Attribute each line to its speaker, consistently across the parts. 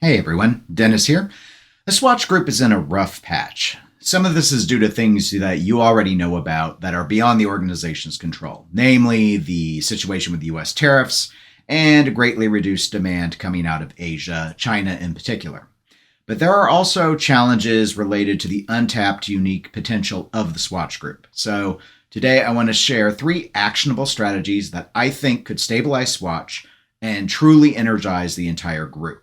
Speaker 1: Hey everyone, Dennis here. The Swatch Group is in a rough patch. Some of this is due to things that you already know about that are beyond the organization's control, namely the situation with US tariffs and greatly reduced demand coming out of Asia, China in particular. But there are also challenges related to the untapped unique potential of the Swatch Group. So today I want to share 3 actionable strategies that I think could stabilize Swatch and truly energize the entire group.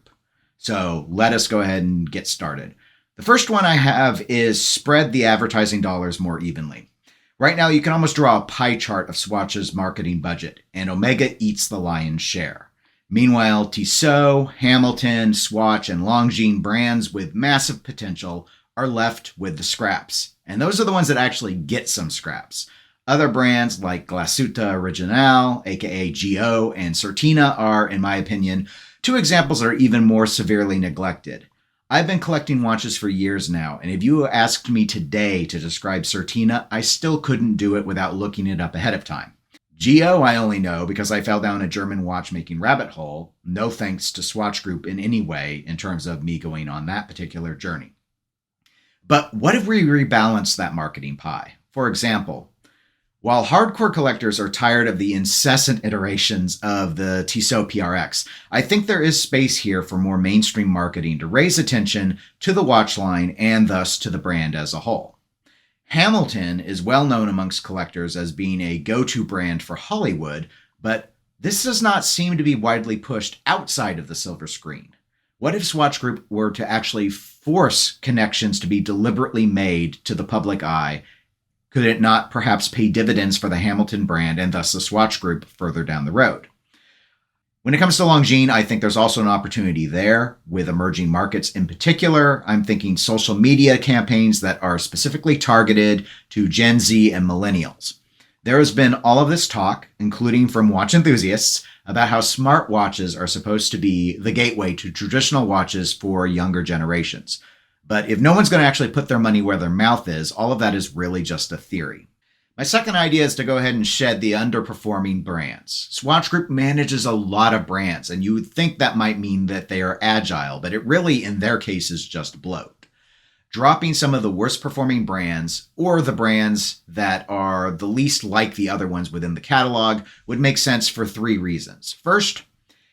Speaker 1: So let us go ahead and get started. The first one I have is spread the advertising dollars more evenly. Right now, you can almost draw a pie chart of Swatch's marketing budget, and Omega eats the lion's share. Meanwhile, Tissot, Hamilton, Swatch, and Longines brands with massive potential are left with the scraps. And those are the ones that actually get some scraps. Other brands like Glasuta Originale, aka GO, and Certina are, in my opinion, 2 examples that are even more severely neglected. I've been collecting watches for years now, and if you asked me today to describe Certina, I still couldn't do it without looking it up ahead of time. GO I only know because I fell down a German watchmaking rabbit hole, no thanks to Swatch Group in any way in terms of me going on that particular journey. But what if we rebalance that marketing pie? For example, while hardcore collectors are tired of the incessant iterations of the Tissot PRX, I think there is space here for more mainstream marketing to raise attention to the watch line and thus to the brand as a whole. Hamilton is well known amongst collectors as being a go-to brand for Hollywood, but this does not seem to be widely pushed outside of the silver screen. What if Swatch Group were to actually force connections to be deliberately made to the public eye? Could it not perhaps pay dividends for the Hamilton brand and thus the Swatch Group further down the road? When it comes to Longines, I think there's also an opportunity there with emerging markets in particular. I'm thinking social media campaigns that are specifically targeted to Gen Z and millennials. There has been all of this talk, including from watch enthusiasts, about how smartwatches are supposed to be the gateway to traditional watches for younger generations. But if no one's going to actually put their money where their mouth is, all of that is really just a theory. My second idea is to go ahead and shed the underperforming brands. Swatch Group manages a lot of brands, and you would think that might mean that they are agile, but it really, in their case, is just bloat. Dropping some of the worst performing brands, or the brands that are the least like the other ones within the catalog, would make sense for 3 reasons. First,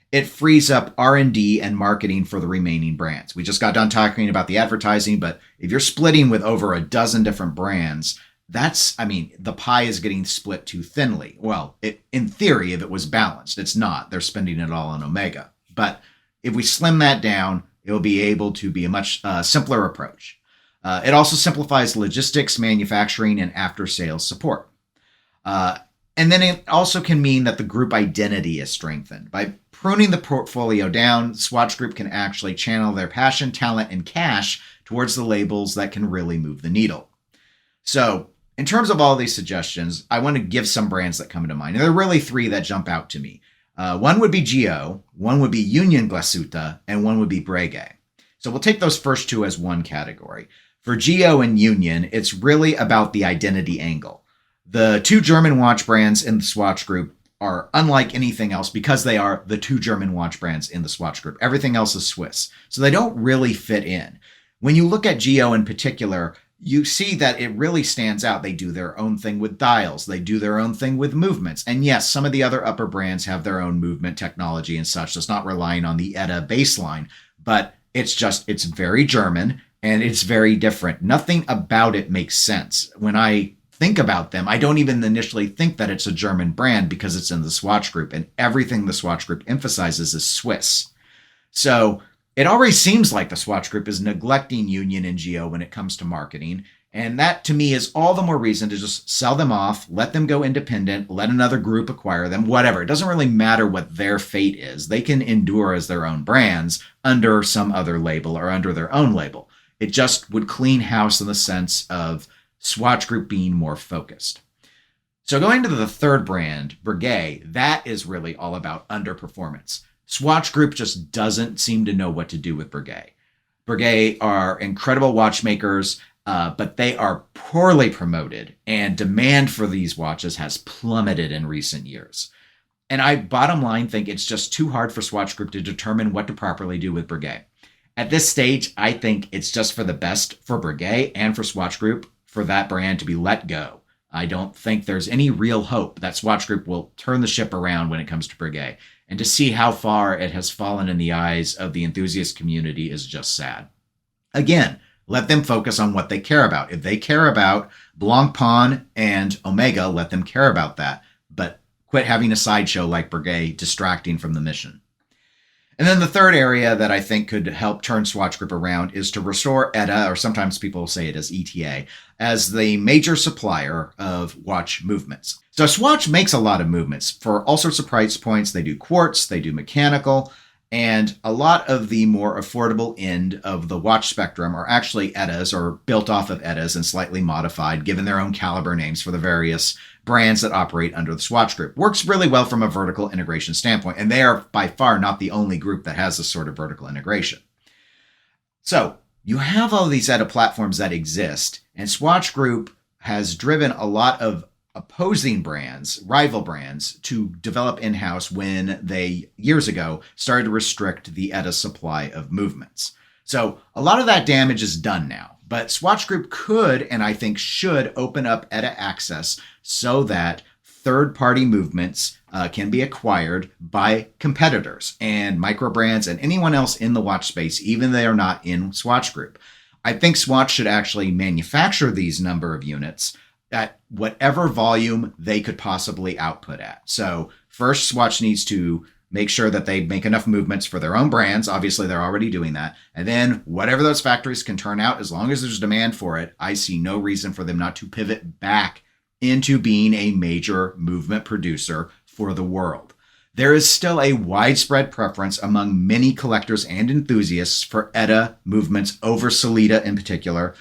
Speaker 1: it frees up R&D and marketing for the remaining brands. We just got done talking about the advertising, but if you're splitting with over a dozen different brands, the pie is getting split too thinly. Well, in theory, if it was balanced, it's not. They're spending it all on Omega. But if we slim that down, it'll be able to be a much simpler approach. It also simplifies logistics, manufacturing, and after-sales support. And then it also can mean that the group identity is strengthened. By pruning the portfolio down, Swatch Group can actually channel their passion, talent, and cash towards the labels that can really move the needle. So, in terms of all these suggestions, I want to give some brands that come to mind. And there are really 3 that jump out to me. One would be GO, one would be Union Glasuta, and one would be Breguet. So we'll take those first 2 as one category. For GO and Union, it's really about the identity angle. The 2 German watch brands in the Swatch Group are unlike anything else because they are the 2 German watch brands in the Swatch Group. Everything else is Swiss. So they don't really fit in. When you look at GO in particular, you see that it really stands out. They do their own thing with dials. They do their own thing with movements. And yes, some of the other upper brands have their own movement technology and such. So it's not relying on the ETA baseline, but it's very German and it's very different. Nothing about it makes sense. When I think about them, I don't even initially think that it's a German brand because it's in the Swatch Group, and everything the Swatch Group emphasizes is Swiss. So it already seems like the Swatch Group is neglecting Union and GO when it comes to marketing, and that to me is all the more reason to just sell them off, let them go independent, let another group acquire them, whatever. It doesn't really matter what their fate is. They can endure as their own brands under some other label or under their own label. It just would clean house in the sense of Swatch Group being more focused. So going to the third brand, Breguet, that is really all about underperformance. Swatch Group just doesn't seem to know what to do with Breguet. Breguet are incredible watchmakers, but they are poorly promoted, and demand for these watches has plummeted in recent years. And I, bottom line, think it's just too hard for Swatch Group to determine what to properly do with Breguet. At this stage, I think it's just for the best for Breguet and for Swatch Group for that brand to be let go. I don't think there's any real hope that Swatch Group will turn the ship around when it comes to Breguet. And to see how far it has fallen in the eyes of the enthusiast community is just sad. Again, let them focus on what they care about. If they care about Blancpain and Omega, let them care about that. But quit having a sideshow like Breguet distracting from the mission. And then the third area that I think could help turn Swatch Group around is to restore ETA, or sometimes people say it as ETA, as the major supplier of watch movements. So Swatch makes a lot of movements for all sorts of price points. They do quartz, they do mechanical, and a lot of the more affordable end of the watch spectrum are actually ETAs or built off of ETAs and slightly modified, given their own caliber names for the various brands that operate under the Swatch Group. Works really well from a vertical integration standpoint, and they are by far not the only group that has this sort of vertical integration. So you have all these ETA platforms that exist, and Swatch Group has driven a lot of opposing brands, rival brands, to develop in-house when they, years ago, started to restrict the ETA supply of movements. So a lot of that damage is done now, but Swatch Group could, and I think should, open up ETA access so that third-party movements can be acquired by competitors and micro brands and anyone else in the watch space, even if they are not in Swatch Group. I think Swatch should actually manufacture these number of units at whatever volume they could possibly output at. So first, Swatch needs to make sure that they make enough movements for their own brands. Obviously, they're already doing that. And then whatever those factories can turn out, as long as there's demand for it, I see no reason for them not to pivot back into being a major movement producer for the world. There is still a widespread preference among many collectors and enthusiasts for ETA movements over Sellita in particular.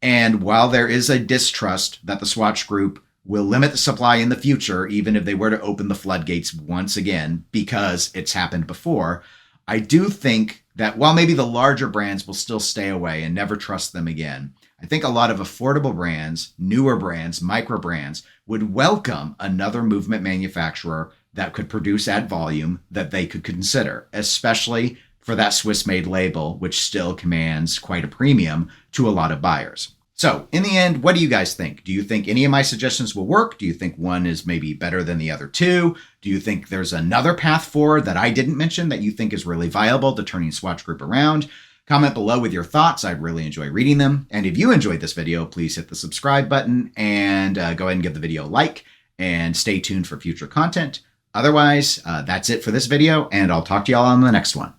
Speaker 1: And while there is a distrust that the Swatch Group will limit the supply in the future, even if they were to open the floodgates once again, because it's happened before, I do think that while maybe the larger brands will still stay away and never trust them again, I think a lot of affordable brands, newer brands, micro brands would welcome another movement manufacturer that could produce at volume that they could consider, especially for that Swiss-made label, which still commands quite a premium to a lot of buyers. So in the end, what do you guys think? Do you think any of my suggestions will work? Do you think one is maybe better than the other two? Do you think there's another path forward that I didn't mention that you think is really viable to turning Swatch Group around? Comment below with your thoughts. I'd really enjoy reading them. And if you enjoyed this video, please hit the subscribe button and go ahead and give the video a like and stay tuned for future content. Otherwise, that's it for this video, and I'll talk to y'all on the next one.